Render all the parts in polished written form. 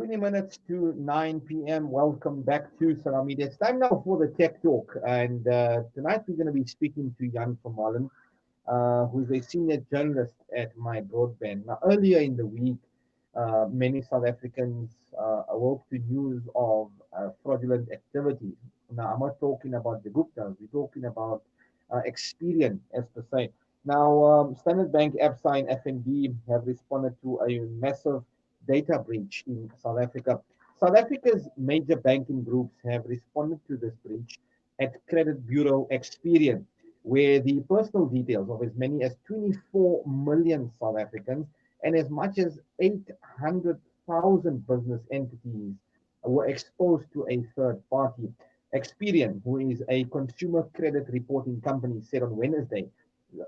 20 minutes to 9 p.m. Welcome back to Salami. It's time now for the Tech Talk. And tonight we're going to be speaking to Jan Vermulan, who's a senior journalist at My Broadband. Now, earlier in the week, many South Africans awoke to news of fraudulent activities. Now, I'm not talking about the Guptas. We're talking about Experian, as per se. Now, Standard Bank, Absa, and FNB have responded to a massive data breach in South Africa. South Africa's major banking groups have responded to this breach at credit bureau Experian, where the personal details of as many as 24 million South Africans and as much as 800,000 business entities were exposed to a third party. Experian, who is a consumer credit reporting company, said on Wednesday,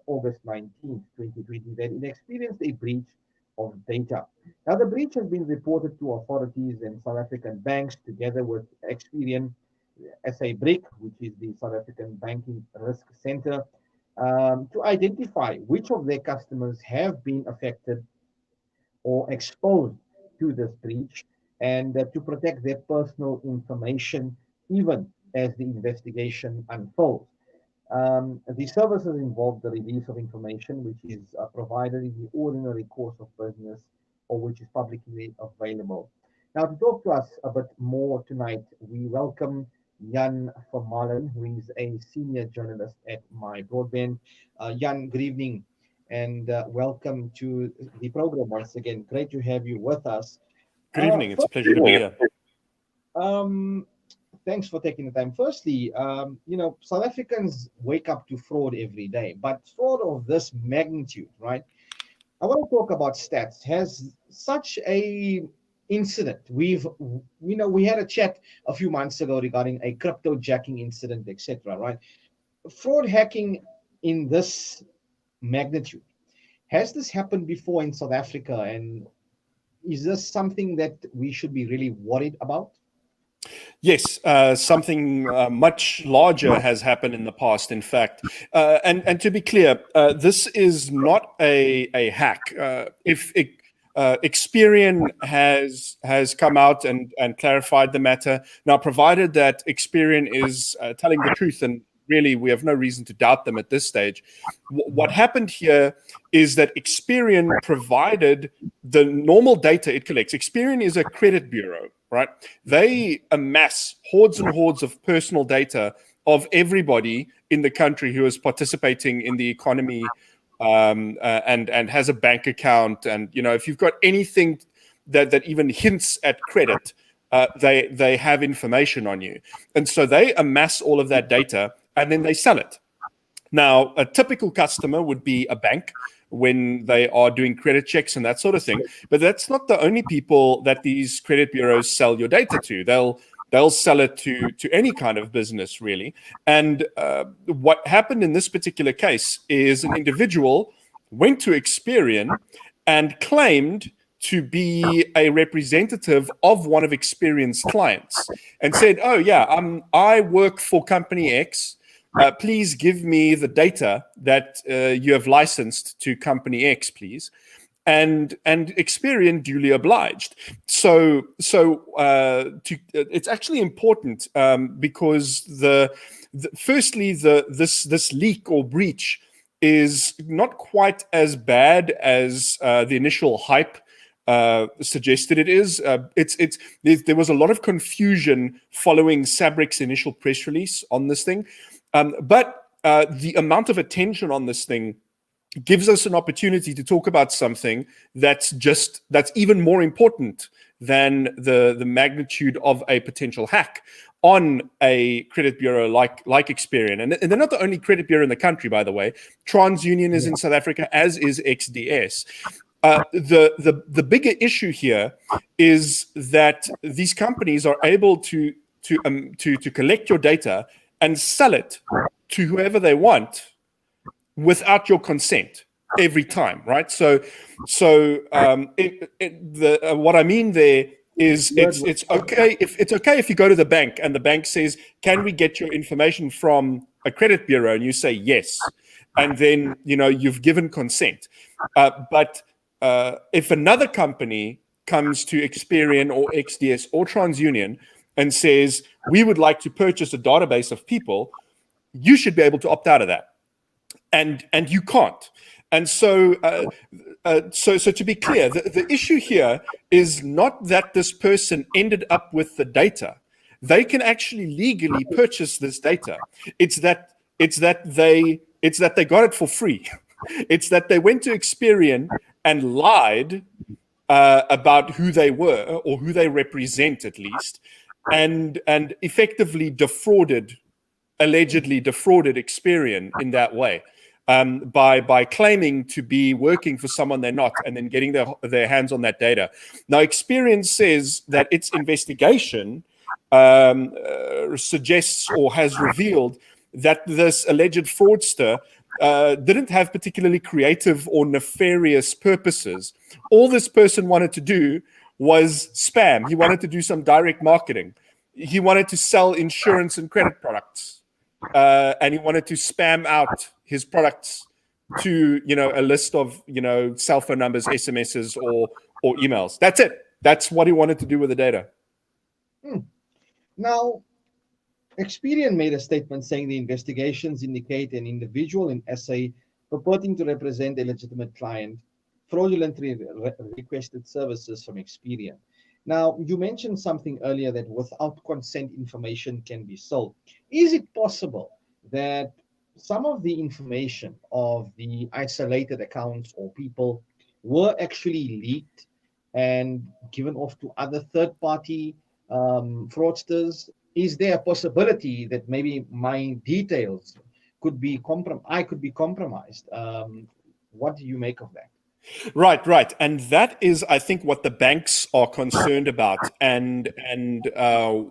August 19th, 2020, that it experienced a breach of data. Now, the breach has been reported to authorities and South African banks, together with Experian, SA BRIC, which is the South African Banking Risk Center, to identify which of their customers have been affected or exposed to this breach and to protect their personal information even as the investigation unfolds. The services involve the release of information which is provided in the ordinary course of business or which is publicly available. Now, to talk to us a bit more tonight, we welcome Jan Vermulan, who is a senior journalist at My Broadband. Jan, good evening and welcome to the program once again. Great to have you with us. Good evening. It's a pleasure to be here. Thanks for taking the time. Firstly, South Africans wake up to fraud every day, but fraud of this magnitude, right? I want to talk about stats. Has such a incident, we had a chat a few months ago regarding a crypto jacking incident, etc., right? Fraud hacking in this magnitude. Has this happened before in South Africa? And is this something that we should be really worried about? Yes, something much larger has happened in the past, in fact. And to be clear, this is not a hack. If Experian has come out and clarified the matter, now provided that Experian is telling the truth, and really we have no reason to doubt them at this stage. What happened here is that Experian provided the normal data it collects. Experian is a credit bureau, right? They amass hordes and hordes of personal data of everybody in the country who is participating in the economy and has a bank account. And, if you've got anything that even hints at credit, they have information on you. And so they amass all of that data and then they sell it. Now, a typical customer would be a bank when they are doing credit checks and that sort of thing. But that's not the only people that these credit bureaus sell your data to. They'll sell it to any kind of business, really. And what happened in this particular case is an individual went to Experian and claimed to be a representative of one of Experian's clients and said, oh, yeah, I work for company X. Please give me the data that you have licensed to company X, please. And Experian duly obliged. So it's actually important because firstly this leak or breach is not quite as bad as the initial hype suggested it is. There was a lot of confusion following SABRIC's initial press release on this thing. But the amount of attention on this thing gives us an opportunity to talk about something that's even more important than the magnitude of a potential hack on a credit bureau like Experian. And they're not the only credit bureau in the country, by the way. TransUnion is in South Africa, as is XDS. The bigger issue here is that these companies are able to collect your data and sell it to whoever they want without your consent every time, right? So what I mean there is it's okay if you go to the bank and the bank says, can we get your information from a credit bureau? And you say yes, and then you've given consent. But if another company comes to Experian or XDS or TransUnion and says, we would like to purchase a database of people, you should be able to opt out of that. And you can't. And so, so to be clear, the issue here is not that this person ended up with the data. They can actually legally purchase this data. It's that they got it for free. It's that they went to Experian and lied about who they were or who they represent, at least, and effectively allegedly defrauded Experian in that way. By claiming to be working for someone they're not, and then getting their hands on that data. Now, Experian says that its investigation suggests or has revealed that this alleged fraudster didn't have particularly creative or nefarious purposes. All this person wanted to do was spam. He wanted to do some direct marketing. He wanted to sell insurance and credit products. And he wanted to spam out his products to, a list of, cell phone numbers, SMSs, or emails. That's it. That's what he wanted to do with the data. Now, Experian made a statement saying the investigations indicate an individual in SA purporting to represent a legitimate client fraudulently requested services from Experian. Now, you mentioned something earlier that without consent information can be sold. Is it possible that some of the information of the isolated accounts or people were actually leaked and given off to other third-party fraudsters? Is there a possibility that maybe my details could be compromised? What do you make of that? Right. And that is, I think, what the banks are concerned about. And the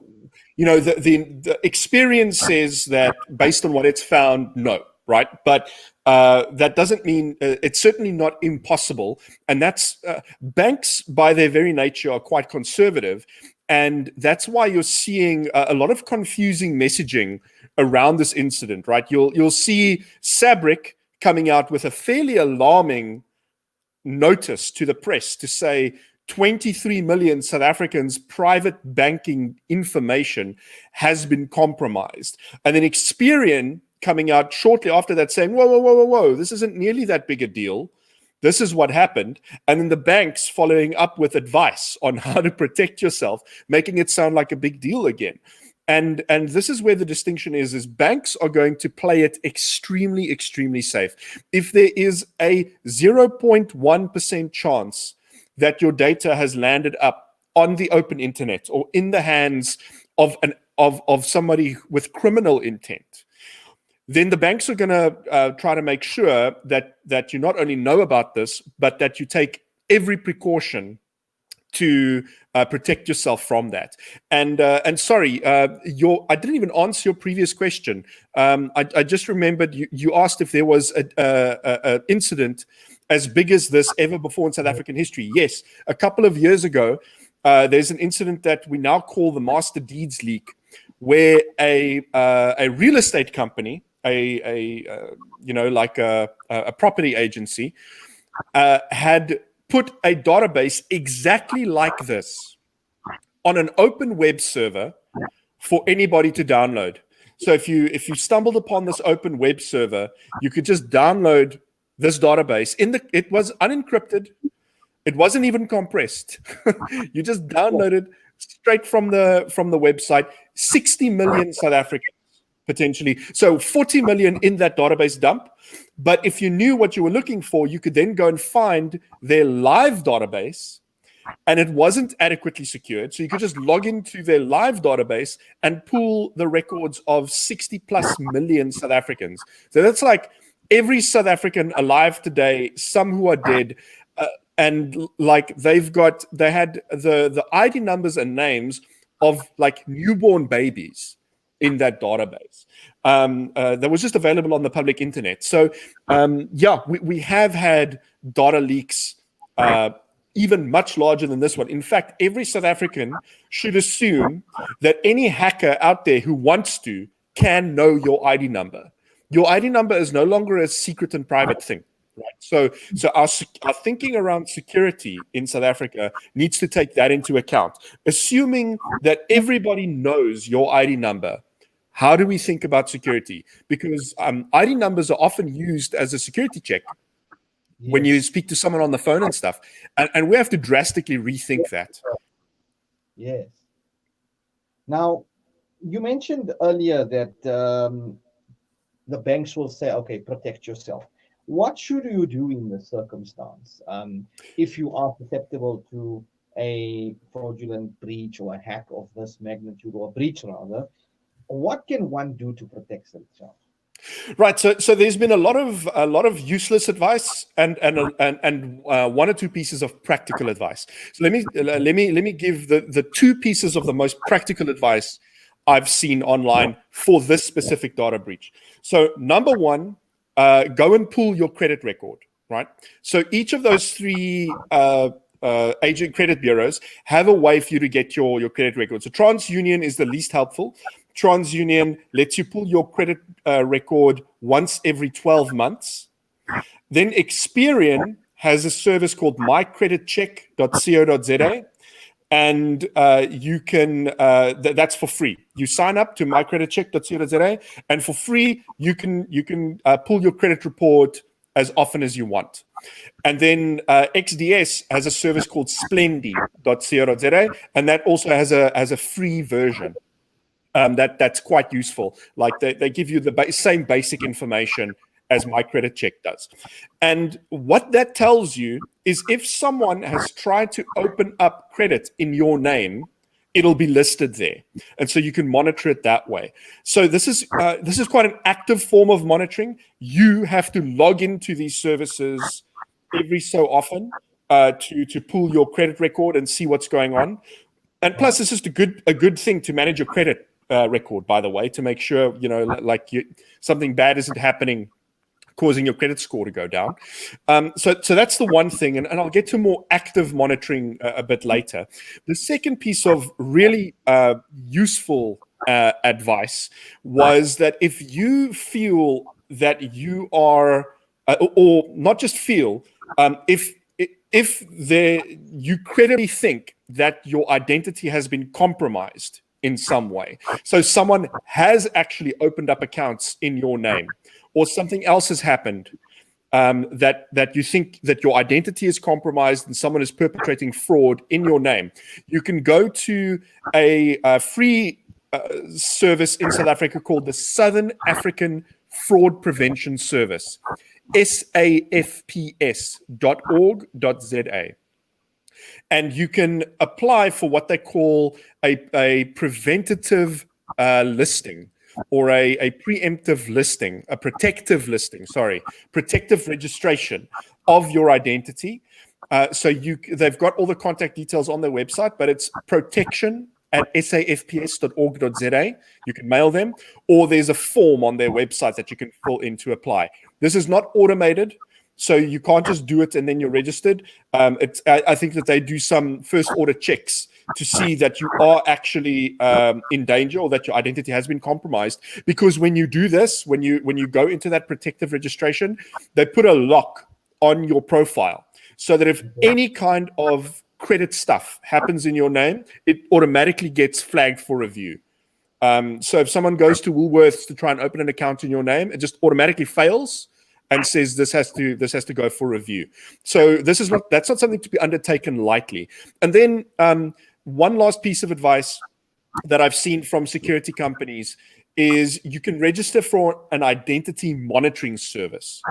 Experian says that based on what it's found, no, right? But that doesn't mean it's certainly not impossible. And that's banks, by their very nature, are quite conservative. And that's why you're seeing a lot of confusing messaging around this incident, right? You'll see Sabric coming out with a fairly alarming notice to the press to say 23 million South Africans' private banking information has been compromised. And then Experian coming out shortly after that saying, whoa, this isn't nearly that big a deal. This is what happened. And then the banks following up with advice on how to protect yourself, making it sound like a big deal again. And this is where the distinction is banks are going to play it extremely, extremely safe. If there is a 0.1% chance that your data has landed up on the open internet or in the hands of somebody with criminal intent, then the banks are going to try to make sure that you not only know about this, but that you take every precaution to protect yourself from that. And sorry, I didn't even answer your previous question. I just remembered you asked if there was an incident as big as this ever before in South African history. Yes, a couple of years ago, there's an incident that we now call the Master Deeds leak, where a real estate company, a property agency, had put a database exactly like this on an open web server for anybody to download. So if you stumbled upon this open web server, you could just download this database. It was unencrypted. It wasn't even compressed. You just downloaded straight from the website. 60 million South Africans potentially. So 40 million in that database dump. But if you knew what you were looking for, you could then go and find their live database, and it wasn't adequately secured. So you could just log into their live database and pull the records of 60 plus million South Africans. So that's like every South African alive today, some who are dead, and like they had the ID numbers and names of like newborn babies in that database that was just available on the public internet. So we have had data leaks even much larger than this one. In fact, every South African should assume that any hacker out there who wants to can know your ID number. Your ID number is no longer a secret and private thing, Right. So our thinking around security in South Africa needs to take that into account. Assuming that everybody knows your ID number, how do we think about security? Because ID numbers are often used as a security check when you Yes. speak to someone on the phone and stuff, and we have to drastically rethink that. Yes. Now, you mentioned earlier that the banks will say, okay, protect yourself. What should you do in this circumstance if you are susceptible to a fraudulent breach or a hack of this magnitude, or a breach rather? What can one do to protect themselves? Right. So there's been a lot of useless advice and one or two pieces of practical advice. So let me give the two pieces of the most practical advice I've seen online for this specific data breach. So number one, go and pull your credit record. Right. So each of those three agent credit bureaus have a way for you to get your credit record. So TransUnion is the least helpful. TransUnion lets you pull your credit record once every 12 months. Then Experian has a service called mycreditcheck.co.za, and you can that's for free. You sign up to mycreditcheck.co.za, and for free you can pull your credit report as often as you want. And then XDS has a service called splendy.co.za, and that also has a free version. That's quite useful. Like they give you the same basic information as my credit check does. And what that tells you is if someone has tried to open up credit in your name, it'll be listed there, and so you can monitor it that way. So this is quite an active form of monitoring. You have to log into these services every so often to pull your credit record and see what's going on. And plus, it's just a good thing to manage your credit record, by the way, to make sure like something bad isn't happening, causing your credit score to go down. So that's the one thing, and I'll get to more active monitoring a bit later. The second piece of really useful advice was that if you feel that you are, or not just feel, if you credibly think that your identity has been compromised in some way, so someone has actually opened up accounts in your name, or something else has happened, that you think that your identity is compromised and someone is perpetrating fraud in your name, you can go to a free service in South Africa called the Southern African Fraud Prevention Service, safps.org.za. And you can apply for what they call a preventative listing, or a preemptive listing, a protective listing, protective registration of your identity. So they've got all the contact details on their website, but it's protection@safps.org.za. You can mail them, or there's a form on their website that you can fill in to apply. This is not automated, so you can't just do it and then you're registered. I think that they do some first order checks to see that you are actually in danger, or that your identity has been compromised. Because when you do this, when you go into that protective registration, they put a lock on your profile, so that if any kind of credit stuff happens in your name, it automatically gets flagged for review. So if someone goes to Woolworths to try and open an account in your name, it just automatically fails and says this has to go for review. So that's not something to be undertaken lightly. And then one last piece of advice that I've seen from security companies is you can register for an identity monitoring service.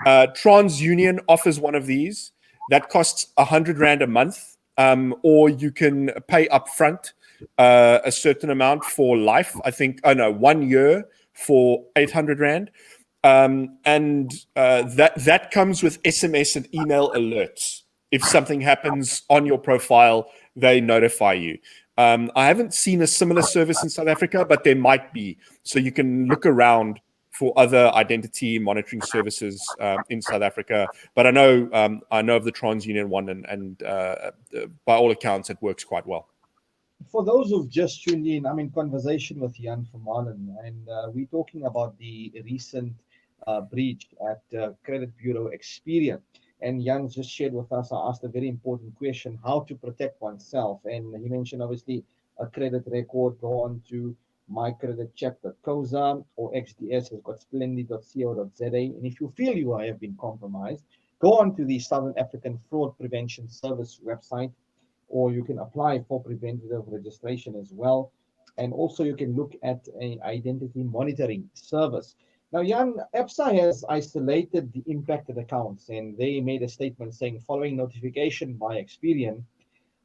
TransUnion offers one of these that costs 100 Rand a month, or you can pay upfront a certain amount for life. I think, 1 year for 800 Rand. And that comes with SMS and email alerts. If something happens on your profile, they notify you. I haven't seen a similar service in South Africa, but there might be. So you can look around for other identity monitoring services in South Africa. But I know of the TransUnion one, and by all accounts, it works quite well. For those who've just tuned in, I'm in conversation with Jan Vermulan, and we're talking about the recent breach at Credit Bureau Experian. And Jan just shared with us, I asked a very important question, how to protect oneself. And he mentioned, obviously, a credit record, go on to mycreditcheck.coza or XDS has got splendid.co.za. And if you feel you have been compromised, go on to the Southern African Fraud Prevention Service website, or you can apply for preventative registration as well. And also you can look at an identity monitoring service. Now, Jan, EPSA has isolated the impacted accounts, and they made a statement saying, following notification by Experian,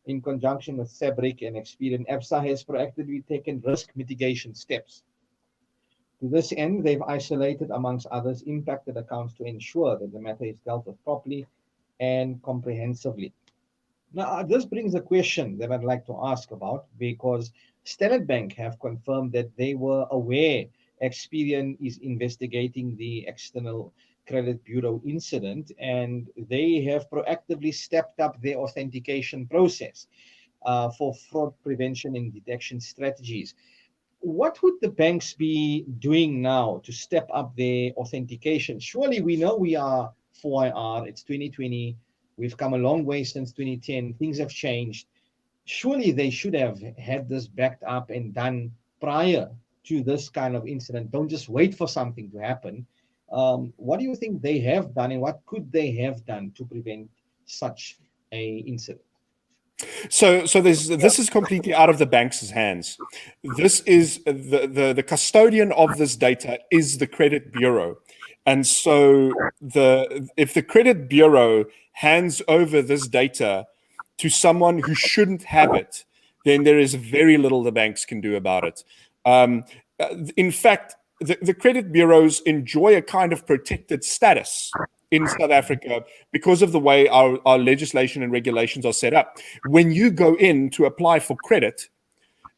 in conjunction with SABRIC and Experian, EPSA has proactively taken risk mitigation steps. To this end, they've isolated, amongst others, impacted accounts to ensure that the matter is dealt with properly and comprehensively. Now, this brings a question that I'd like to ask about, because Standard Bank have confirmed that they were aware Experian is investigating the external credit bureau incident, and they have proactively stepped up their authentication process for fraud prevention and detection strategies. What would the banks be doing now to step up their authentication? Surely we know we are 4IR, it's 2020, we've come a long way since 2010, things have changed. Surely they should have had this backed up and done prior to this kind of incident. Don't just wait for something to happen. What do you think they have done, and what could they have done to prevent such a incident? So this is completely out of the bank's hands. This is the custodian of this data is the credit bureau. And so if the credit bureau hands over this data to someone who shouldn't have it, then there is very little the banks can do about it. In fact, the credit bureaus enjoy a kind of protected status in South Africa because of the way our legislation and regulations are set up. When you go in to apply for credit,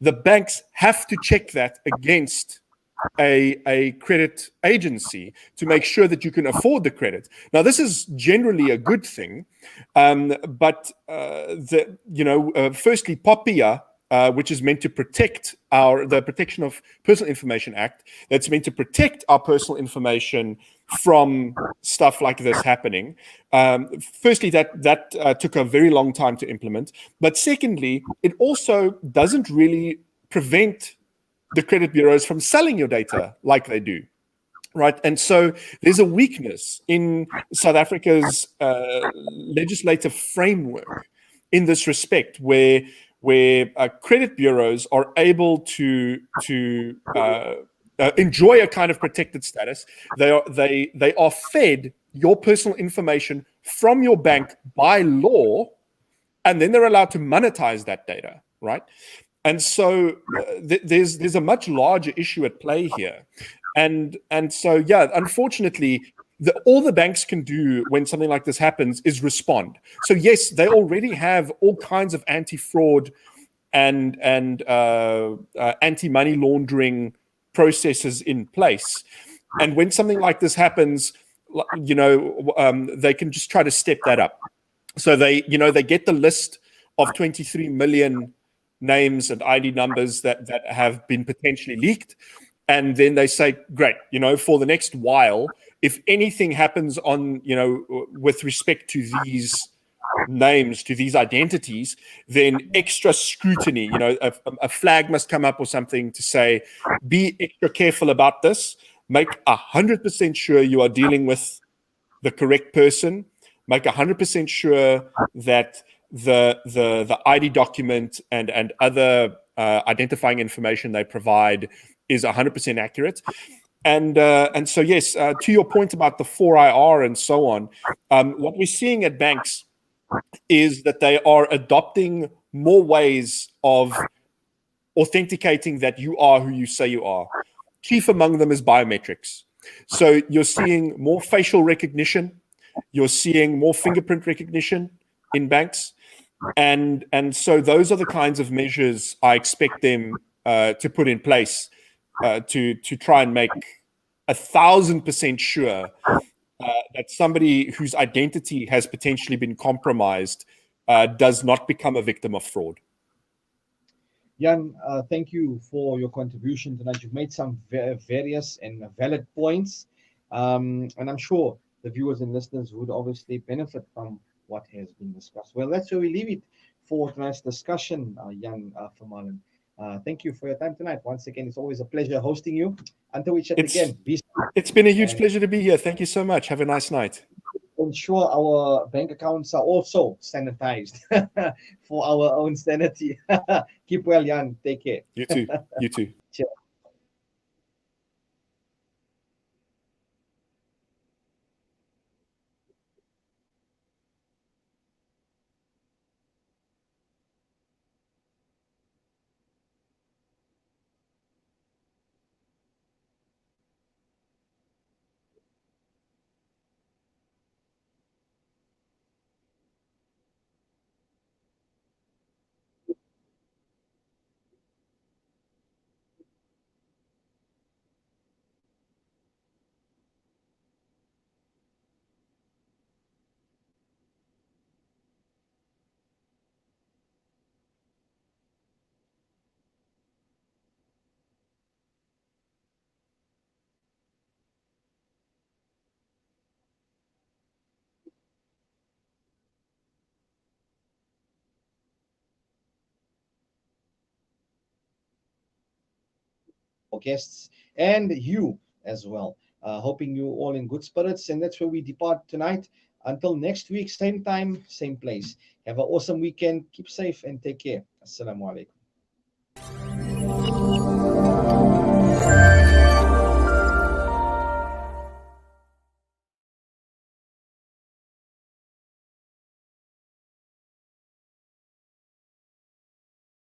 the banks have to check that against a credit agency to make sure that you can afford the credit. Now, this is generally a good thing, but firstly, POPIA, which is meant to protect the Protection of Personal Information Act, that's meant to protect our personal information from stuff like this happening. Firstly, that took a very long time to implement. But secondly, it also doesn't really prevent the credit bureaus from selling your data like they do. Right. And so there's a weakness in South Africa's legislative framework in this respect, where credit bureaus are able to enjoy a kind of protected status. They are fed your personal information from your bank by law, and then they're allowed to monetize that data, right? And so there's a much larger issue at play here. And so, yeah, unfortunately, all the banks can do when something like this happens is respond. So yes, they already have all kinds of anti-fraud and anti-money laundering processes in place. And when something like this happens, they can just try to step that up. So they get the list of 23 million names and ID numbers that have been potentially leaked. And then they say, great, for the next while, if anything happens on, with respect to these names, to these identities, then extra scrutiny, a flag must come up or something to say, be extra careful about this, make 100% sure you are dealing with the correct person, make 100% sure that the ID document and other identifying information they provide is 100% accurate. And so, yes, to your point about the 4IR and so on, what we're seeing at banks is that they are adopting more ways of authenticating that you are who you say you are. Chief among them is biometrics. So you're seeing more facial recognition, you're seeing more fingerprint recognition in banks. And so those are the kinds of measures I expect them to put in place to try and make 1,000% sure that somebody whose identity has potentially been compromised does not become a victim of fraud. Jan, thank you for your contribution tonight. You've made some various and valid points. And I'm sure the viewers and listeners would obviously benefit from what has been discussed. Well, that's where we leave it for tonight's discussion, Jan Vermeulen. Thank you for your time tonight. Once again, it's always a pleasure hosting you. Until we chat It's again, be safe it's been a huge and pleasure to be here. Thank you so much. Have a nice night. ensure our bank accounts are also sanitized for our own sanity. Keep well, Jan. Take care. You too. You too. Cheers. Our guests and you as well. Hoping you all in good spirits. And that's where we depart tonight. Until next week, same time, same place. Have an awesome weekend. Keep safe and take care. Assalamu alaikum.